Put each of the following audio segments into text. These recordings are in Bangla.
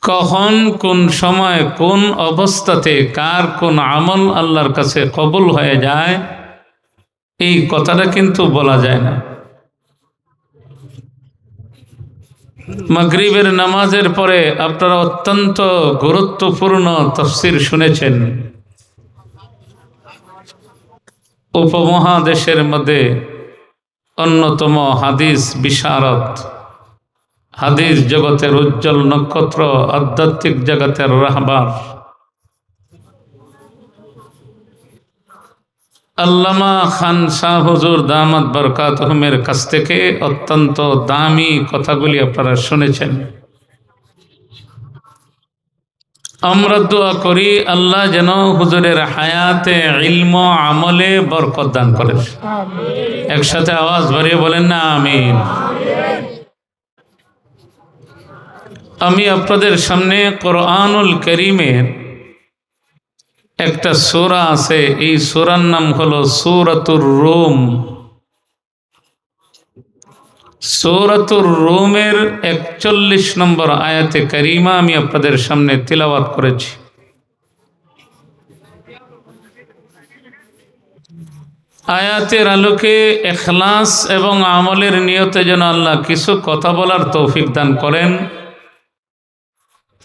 কখন কোন সময় কোন অবস্থাতে কার কোন আমল আল্লাহর কাছে কবুল হয়ে যায় এই কথাটা কিন্তু বলা যায় না। মাগরিবের নামাজের পরে আপনারা অত্যন্ত গুরুত্বপূর্ণ তাফসীর শুনেছেন। উপমহাদেশের মধ্যে অন্যতম হাদিস বিশারদ, হাদিস জগতের উজ্জ্বল নক্ষত্র, আধ্যাত্মিক জগতের রাহবার আল্লামা খান শাহ হুজুর দামাত বরকাতুহুমের কাছ থেকে অত্যন্ত দামি কথাগুলি আপনারা শুনেছেন। আমরা দোয়া করি আল্লাহ যেন হুজুরের হায়াতে ইলম আমলে বরকত দান করেন। একসাথে আওয়াজ বাড়িয়ে বলেন না আমিন। আমি আপনাদের সামনে কোরআনুল কারীমের একটা সূরা আছে, এই সূরার নাম হলো সূরাতুর রুম। সূরাতুর রুমের 41 নম্বর আয়াতে কারিমা আমি আপনাদের সামনে তিলাওয়াত করেছি। আয়াতের আলোকে ইখলাস এবং আমলের নিয়তে যেন আল্লাহ কিছু কথা বলার তৌফিক দান করেন।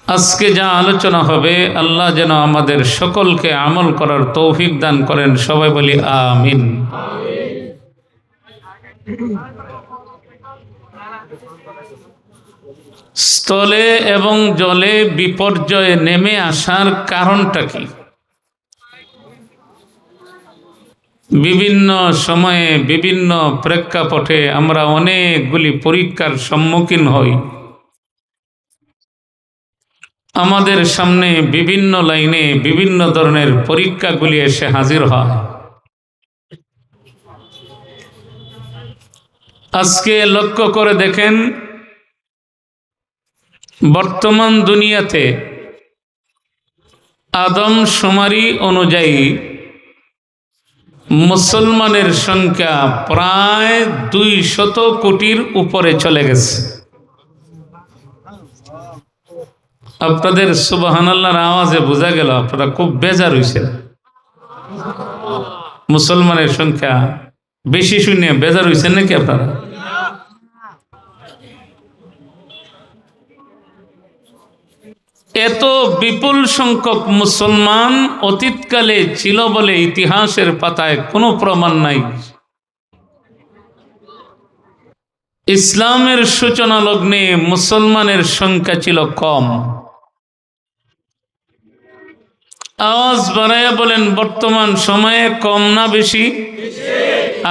আজকে যা আলোচনা হবে আল্লাহ যেন আমাদের সকলকে আমল করার তৌফিক দান করেন। সবাই বলি আমিন। স্থলে এবং জলে বিপর্যয় নেমে আসার কারণটা কি? বিভিন্ন সময়ে বিভিন্ন প্রেক্ষাপটে আমরা অনেকগুলি পরীক্ষার সম্মুখীন হই। আমাদের সামনে বিভিন্ন লাইনে বিভিন্ন ধরনের পরীক্ষাগুলি এসে হাজির হয়। আজকে লক্ষ্য করে দেখেন, বর্তমান দুনিয়াতে আদমশুমারি অনুযায়ী মুসলমানের সংখ্যা প্রায় 200 কোটির উপরে চলে গেছে। আপনাদের সুবহানাল্লাহর আওয়াজে বোঝা গেল আপনারা খুব বেজার হইছেন। মুসলমানের সংখ্যা বেশি শুনে বেজার হইছেন নাকি আপনারা? এত বিপুল সংখ্যক মুসলমান অতীতকালে ছিল বলে ইতিহাসের পাতায় কোনো প্রমাণ নাই। ইসলামের সূচনা লগ্নে মুসলমানের সংখ্যা ছিল কম। আওয়াজ বাড়াইয়া বলেন বর্তমান সময়ে কম না বেশি?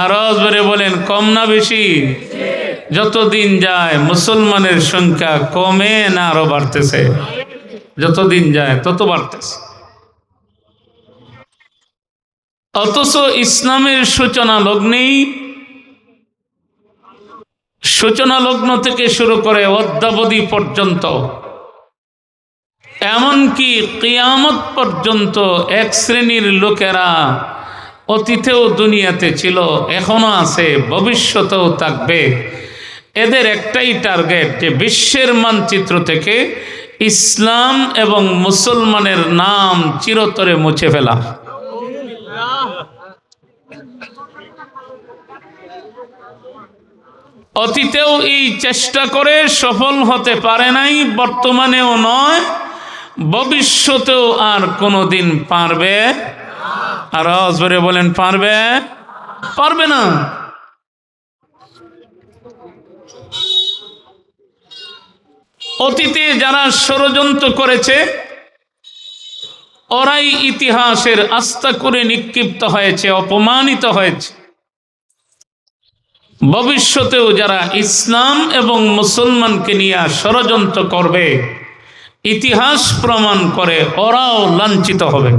আর আওয়াজ বাড়িয়ে বলেন কম না বেশি? যতদিন যায় মুসলমানের সংখ্যা কমে না আরো বাড়তেছে? যতদিন যায় তত বাড়তেছে। অথচ ইসলামের সূচনা লগ্নেই, সূচনা লগ্ন থেকে শুরু করে অদ্যাবধি পর্যন্ত, এমনকি কিয়ামত পর্যন্ত এক শ্রেণীর লোকেরা অতীতেও দুনিয়াতে ছিল, এখনো আছে, ভবিষ্যতেও থাকবে। এদের একটাই টার্গেট যে বিশ্বের মানচিত্র থেকে ইসলাম এবং মুসলমানের নাম চিরতরে মুছে ফেলা। অতীতেও এই চেষ্টা করে সফল হতে পারে নাই, বর্তমানেও নয়, ভবিষ্যতেও আর কোনোদিন পারবে। আর আওয়াজ করে বলেন পারবে? পারবে না। অতীতে যারা ষড়যন্ত্র করেছে ওরাই ইতিহাসের আস্থা করে নিক্ষিপ্ত হয়েছে, অপমানিত হয়েছে। ভবিষ্যতেও যারা ইসলাম এবং মুসলমানকে নিয়ে ষড়যন্ত্র করবে, ইতিহাস প্রমাণ করে ওরাও লাঞ্ছিত হবে।